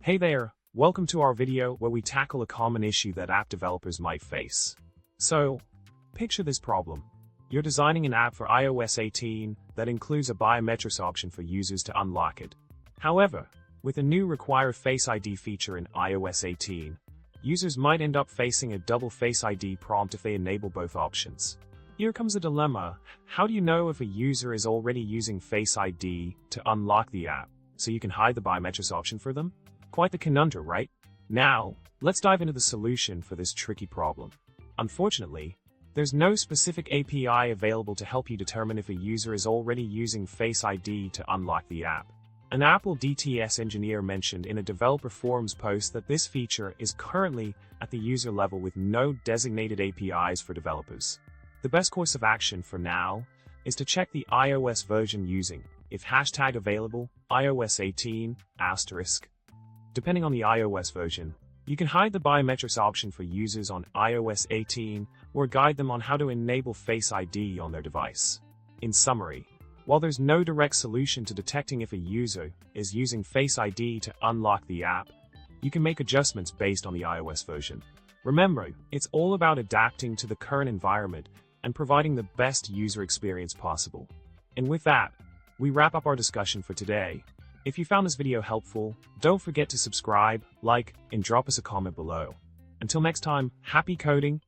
Hey there, welcome to our video where we tackle a common issue that app developers might face. So, picture this problem. You're designing an app for iOS 18 that includes a biometrics option for users to unlock it. However, with a new Require Face ID feature in iOS 18, users might end up facing a double Face ID prompt if they enable both options. Here comes a dilemma. How do you know if a user is already using Face ID to unlock the app, so you can hide the biometrics option for them? Quite the conundrum, right? Now, let's dive into the solution for this tricky problem. Unfortunately, there's no specific API available to help you determine if a user is already using Face ID to unlock the app. An Apple DTS engineer mentioned in a developer forums post that this feature is currently at the user level with no designated APIs for developers. The best course of action for now is to check the iOS version using, if hashtag available, iOS 18, *. Depending on the iOS version, you can hide the biometrics option for users on iOS 18 or guide them on how to enable Face ID on their device. In summary, while there's no direct solution to detecting if a user is using Face ID to unlock the app, you can make adjustments based on the iOS version. Remember, it's all about adapting to the current environment and providing the best user experience possible. And with that, we wrap up our discussion for today. If you found this video helpful, don't forget to subscribe, like, and drop us a comment below. Until next time, happy coding!